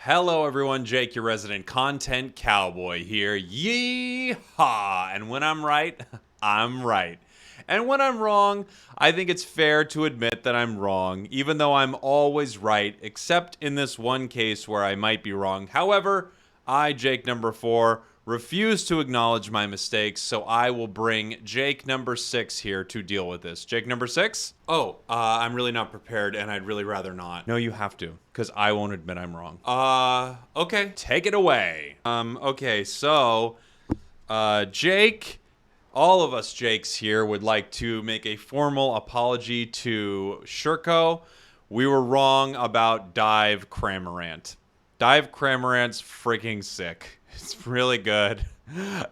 Hello everyone, Jake, your resident content cowboy here. Yeehaw! And when I'm right, I'm right. And when I'm wrong, I think it's fair to admit that I'm wrong, even though I'm always right, except in this one case where I might be wrong. However, I, Jake number 4, refuse to acknowledge my mistakes, so I will bring Jake number 6 here to deal with this. Jake number 6? Oh, I'm really not prepared, and I'd really rather not. No, you have to, because I won't admit I'm wrong. Okay. Take it away. Okay, so, Jake, all of us Jakes here would like to make a formal apology to Shurko. We were wrong about Dive Cramorant. Dive Cramorant's freaking sick. It's really good.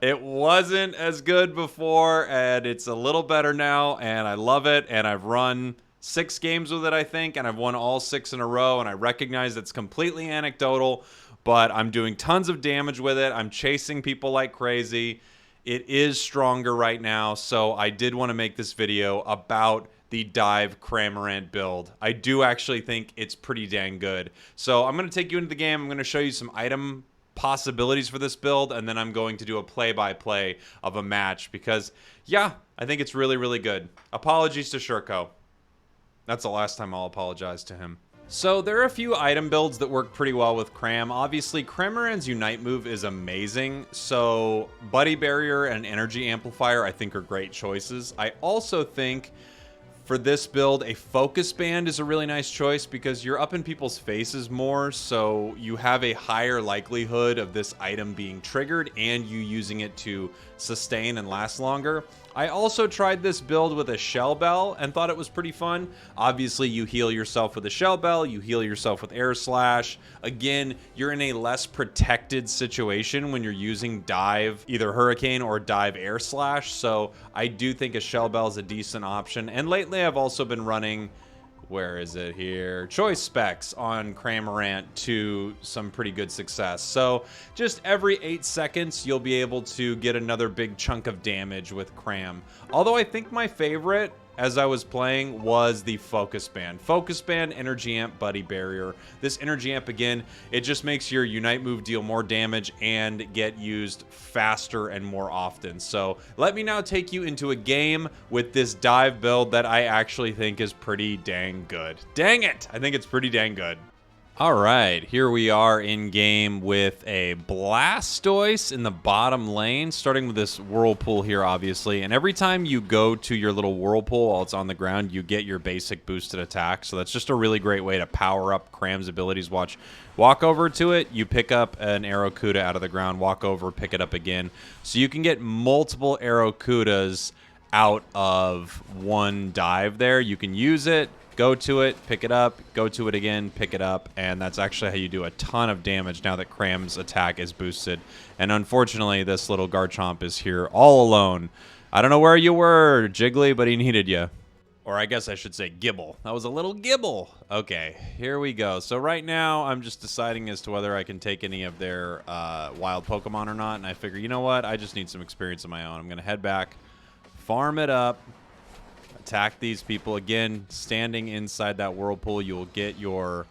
It wasn't as good before, and it's a little better now, and I love it, and I've run 6 games with it, I think, and I've won all 6 in a row, and I recognize it's completely anecdotal, but I'm doing tons of damage with it. I'm chasing people like crazy. It is stronger right now, so I did want to make this video about the Dive Cramorant build. I do actually think it's pretty dang good. So I'm going to take you into the game. I'm going to show you some item possibilities for this build, and then I'm going to do a play-by-play of a match because, yeah, I think it's really, really good. Apologies to Shurko. That's the last time I'll apologize to him. So there are a few item builds that work pretty well with Cram. Obviously, Cramorant's Unite move is amazing, so Buddy Barrier and Energy Amplifier I think are great choices. I also think for this build, a Focus Band is a really nice choice because you're up in people's faces more, so you have a higher likelihood of this item being triggered and you using it to sustain and last longer. I also tried this build with a Shell Bell and thought it was pretty fun. Obviously, you heal yourself with a Shell Bell, you heal yourself with Air Slash. Again, you're in a less protected situation when you're using Dive, either Hurricane or Dive Air Slash, so I do think a Shell Bell is a decent option. And lately, I've also been running, where is it here? Choice Specs on Cramorant to some pretty good success. So just every 8 seconds, you'll be able to get another big chunk of damage with Cram. Although I think my favorite, as I was playing, was the Focus Band. Focus Band, Energy Amp, Buddy Barrier. This Energy Amp, again, it just makes your Unite move deal more damage and get used faster and more often. So let me now take you into a game with this Dive build that I actually think is pretty dang good. Dang it! I think it's pretty dang good. All right, here we are in game with a Blastoise in the bottom lane, starting with this Whirlpool here, obviously. And every time you go to your little Whirlpool while it's on the ground, you get your basic boosted attack. So that's just a really great way to power up Cram's abilities. Watch, walk over to it, you pick up an Arrokuda out of the ground, walk over, pick it up again. So you can get multiple Arrokudas out of one dive there. You can use it, go to it, pick it up, go to it again, pick it up, and that's actually how you do a ton of damage now that Cram's attack is boosted. And unfortunately, this little Garchomp is here all alone. I don't know where you were, Jiggly, but he needed you. Or I guess I should say Gibble. That was a little Gibble. Okay, here we go. So right now, I'm just deciding as to whether I can take any of their wild Pokemon or not, and I figure, you know what? I just need some experience of my own. I'm going to head back, farm it up, attack these people. Again, standing inside that Whirlpool, you will get your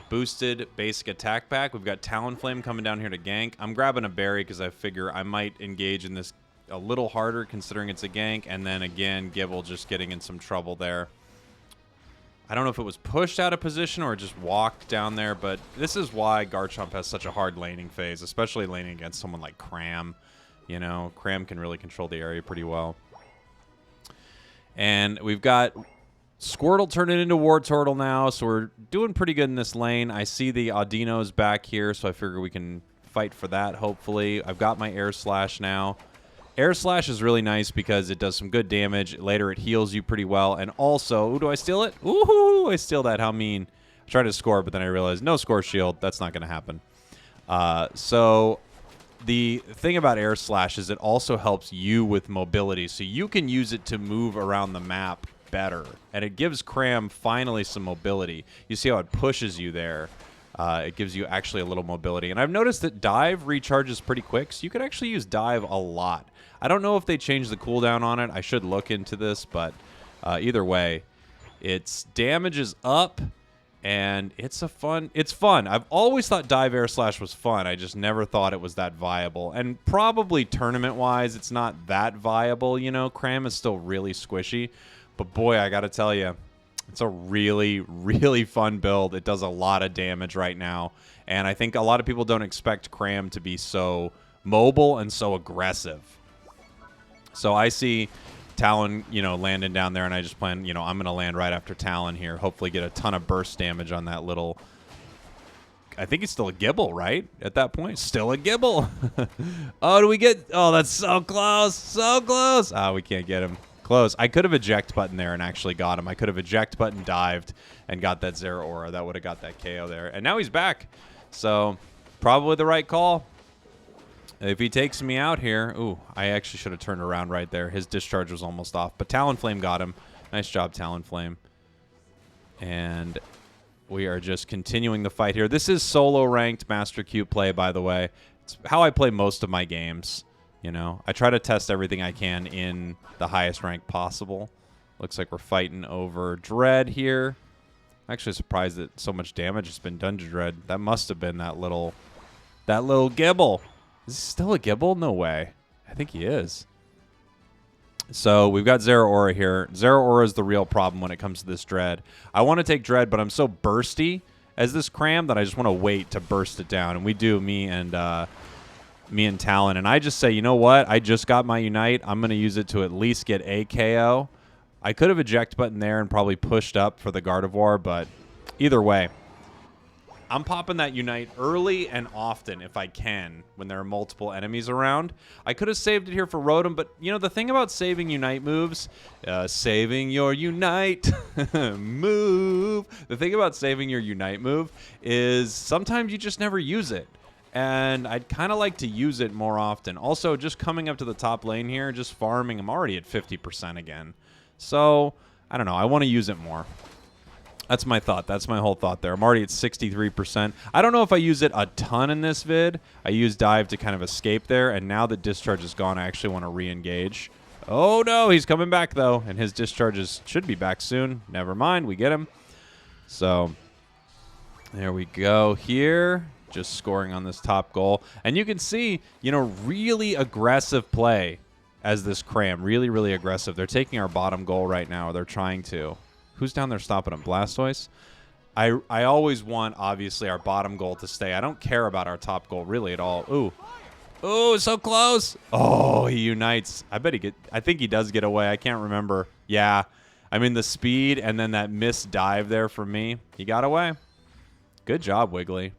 boosted basic attack back. We've got Talonflame coming down here to gank. I'm grabbing a berry because I figure I might engage in this a little harder considering it's a gank. And then again, Gibble just getting in some trouble there. I don't know if it was pushed out of position or just walked down there, but this is why Garchomp has such a hard laning phase, especially laning against someone like Cram. You know, Cram can really control the area pretty well. And we've got Squirtle turning into Wartortle now, so we're doing pretty good in this lane. I see the Audino's back here, so I figure we can fight for that, hopefully. I've got my Air Slash now. Air Slash is really nice because it does some good damage. Later, it heals you pretty well. And also, ooh, do I steal it? Ooh, I steal that. How mean. I tried to score, but then I realized no score shield. That's not going to happen. So the thing about Air Slash is it also helps you with mobility, so you can use it to move around the map better, and it gives Cram finally some mobility. You see how it pushes you there. It gives you actually a little mobility, and I've noticed that Dive recharges pretty quick, so you could actually use Dive a lot. I don't know if they changed the cooldown on it. I should look into this, but either way, its damage is up, And it's fun. I've always thought Dive Air Slash was fun. I just never thought it was that viable. And probably tournament-wise, it's not that viable, you know. Cram is still really squishy. But boy, I got to tell you, it's a really, really fun build. It does a lot of damage right now. And I think a lot of people don't expect Cram to be so mobile and so aggressive. So I see Talon, you know, landing down there, and I just plan, you know, I'm going to land right after Talon here. Hopefully get a ton of burst damage on that little... I think he's still a Gibble, right? At that point, still a Gibble. Oh, do we get... Oh, that's so close. So close. Oh, we can't get him. Close. I could have eject button there and actually got him. I could have eject button dived and got that Zeraora. That would have got that KO there. And now he's back. So probably the right call. If he takes me out here... Ooh, I actually should have turned around right there. His discharge was almost off. But Talonflame got him. Nice job, Talonflame. And we are just continuing the fight here. This is solo ranked Master Q play, by the way. It's how I play most of my games. You know, I try to test everything I can in the highest rank possible. Looks like we're fighting over Dred here. I'm actually surprised that so much damage has been done to Dred. That must have been that little Gibble. Is he still a Gibble? No way. I think he is. So we've got Zeraora here. Zeraora is the real problem when it comes to this Dred. I want to take Dred, but I'm so bursty as this Cram that I just want to wait to burst it down. And we do, me and Talon. And I just say, you know what? I just got my Unite. I'm going to use it to at least get a KO. I could have eject button there and probably pushed up for the Gardevoir, but either way, I'm popping that Unite early and often if I can when there are multiple enemies around. I could have saved it here for Rotom, but, you know, the thing about saving Unite moves, saving your Unite move, the thing about saving your Unite move is sometimes you just never use it. And I'd kind of like to use it more often. Also, just coming up to the top lane here, just farming, I'm already at 50% again. So, I don't know, I want to use it more. That's my thought. That's my whole thought there. I'm already at 63%. I don't know if I use it a ton in this vid. I use Dive to kind of escape there, and now that Discharge is gone, I actually want to re-engage. Oh, no, he's coming back, though, and his Discharges should be back soon. Never mind, we get him. So, there we go here. Just scoring on this top goal. And you can see, you know, really aggressive play as this Cram. Really, really aggressive. They're taking our bottom goal right now. They're trying to. Who's down there stopping him? Blastoise? I always want, obviously, our bottom goal to stay. I don't care about our top goal really at all. Ooh. Ooh, so close. Oh, he unites. I think he does get away. I can't remember. Yeah. I mean, the speed and then that missed dive there for me. He got away. Good job, Wiggly.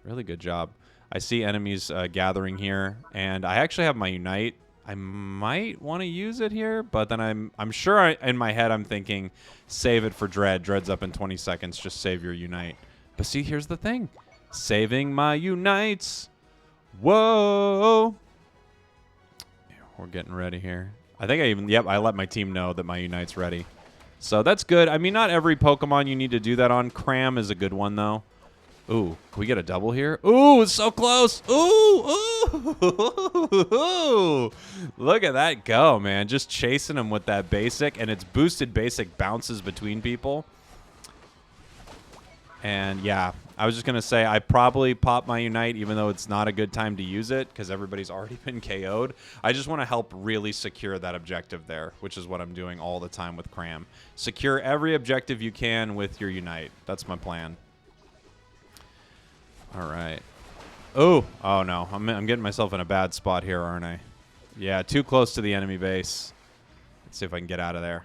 Really good job. I see enemies gathering here, and I actually have my Unite. I might want to use it here, but then I'm sure in my head I'm thinking, save it for Dred. Dred's up in 20 seconds. Just save your Unite. But see, here's the thing. Saving my Unites. Whoa. We're getting ready here. I think I let my team know that my Unite's ready. So that's good. I mean, not every Pokemon you need to do that on. Cram is a good one, though. Ooh, can we get a double here? Ooh, it's so close. Ooh, ooh. Look at that go, man. Just chasing him with that basic, and it's boosted basic bounces between people. And yeah, I was just going to say I probably pop my Unite even though it's not a good time to use it because everybody's already been KO'd. I just want to help really secure that objective there, which is what I'm doing all the time with Cram. Secure every objective you can with your Unite. That's my plan. All right. Oh no. I'm getting myself in a bad spot here, aren't I? Yeah, too close to the enemy base. Let's see if I can get out of there.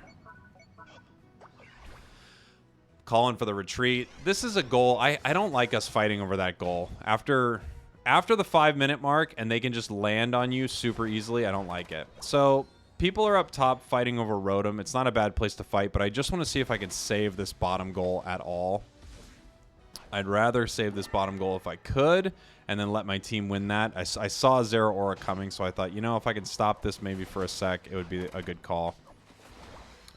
Calling for the retreat. This is a goal. I don't like us fighting over that goal. After the 5-minute mark and they can just land on you super easily, I don't like it. So people are up top fighting over Rotom. It's not a bad place to fight, but I just want to see if I can save this bottom goal at all. I'd rather save this bottom goal if I could and then let my team win that. I saw Zeraora coming, so I thought, you know, if I can stop this maybe for a sec, it would be a good call.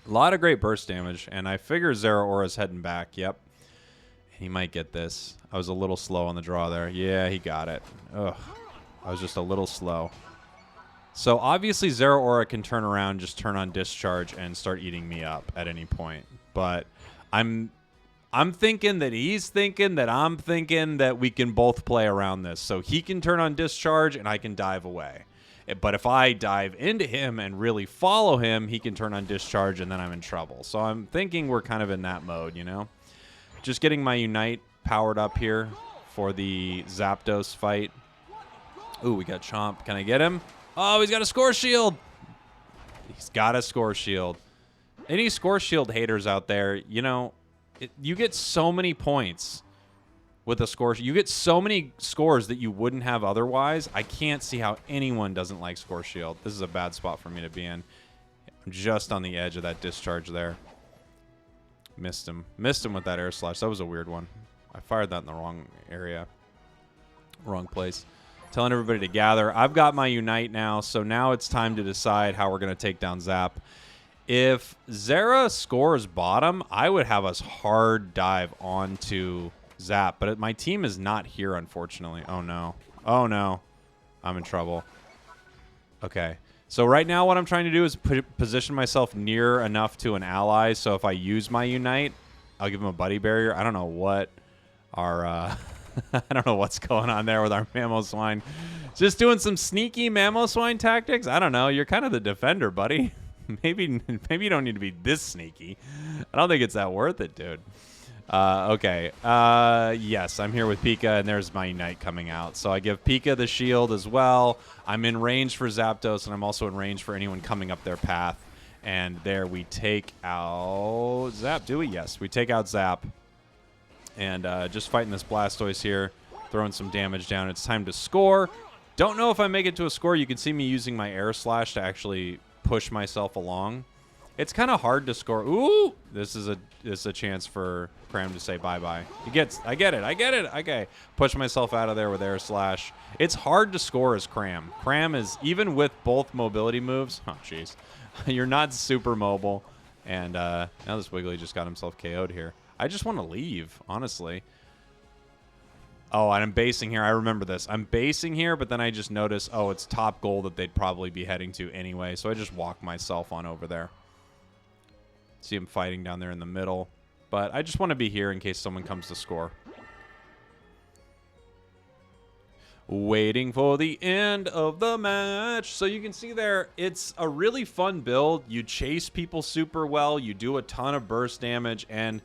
A lot of great burst damage, and I figure Zeraora's heading back. Yep. He might get this. I was a little slow on the draw there. Yeah, he got it. Ugh. I was just a little slow. So obviously Zeraora can turn around, just turn on Discharge, and start eating me up at any point. But I'm I'm thinking that he's thinking that I'm thinking that we can both play around this. So he can turn on discharge and I can dive away. But if I dive into him and really follow him, he can turn on discharge and then I'm in trouble. So I'm thinking we're kind of in that mode, you know? Just getting my Unite powered up here for the Zapdos fight. Ooh, we got Chomp. Can I get him? Oh, he's got a score shield. He's got a score shield. Any score shield haters out there, you know, you get so many points with a score. You get so many scores that you wouldn't have otherwise. I can't see how anyone doesn't like score shield. This is a bad spot for me to be in. I'm just on the edge of that discharge there. Missed him. Missed him with that air slash. That was a weird one. I fired that in the wrong area. Wrong place. Telling everybody to gather. I've got my Unite now, so now it's time to decide how we're going to take down Zap. If Zera scores bottom, I would have us hard dive onto Zap, but my team is not here, unfortunately. Oh, no. Oh, no. I'm in trouble. Okay. So right now what I'm trying to do is position myself near enough to an ally, so if I use my Unite, I'll give him a buddy barrier. I don't know what our... I don't know what's going on there with our Mamoswine. Just doing some sneaky Mamoswine tactics? I don't know. You're kind of the defender, buddy. Maybe you don't need to be this sneaky. I don't think it's that worth it, dude. Okay. Yes, I'm here with Pika, and there's my Unite coming out. So I give Pika the shield as well. I'm in range for Zapdos, and I'm also in range for anyone coming up their path. And there we take out Zap. Do we? Yes, we take out Zap. And just fighting this Blastoise here, throwing some damage down. It's time to score. Don't know if I make it to a score. You can see me using my air slash to actually push myself along. It's kind of hard to score. Ooh, this is a chance for Cram to say bye-bye. I get it. Okay, push myself out of there with air slash. It's hard to score as Cram. Cram is, even with both mobility moves, oh jeez, you're not super mobile. And now this Wiggly just got himself KO'd here. I just want to leave, honestly. Oh, and I'm basing here. I remember this. I'm basing here, but then I just noticed, oh, it's top goal that they'd probably be heading to anyway. So I just walk myself on over there. See him fighting down there in the middle. But I just want to be here in case someone comes to score. Waiting for the end of the match. So you can see there, it's a really fun build. You chase people super well. You do a ton of burst damage. And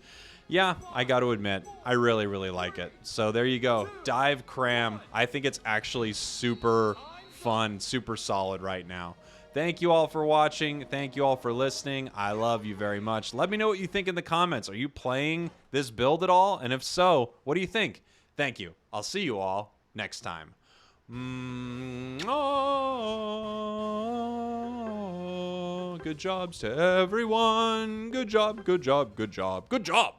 yeah, I got to admit, I really, really like it. So there you go. Dive Cram. I think it's actually super fun, super solid right now. Thank you all for watching. Thank you all for listening. I love you very much. Let me know what you think in the comments. Are you playing this build at all? And if so, what do you think? Thank you. I'll see you all next time. Good jobs to everyone. Good job, good job, good job, good job.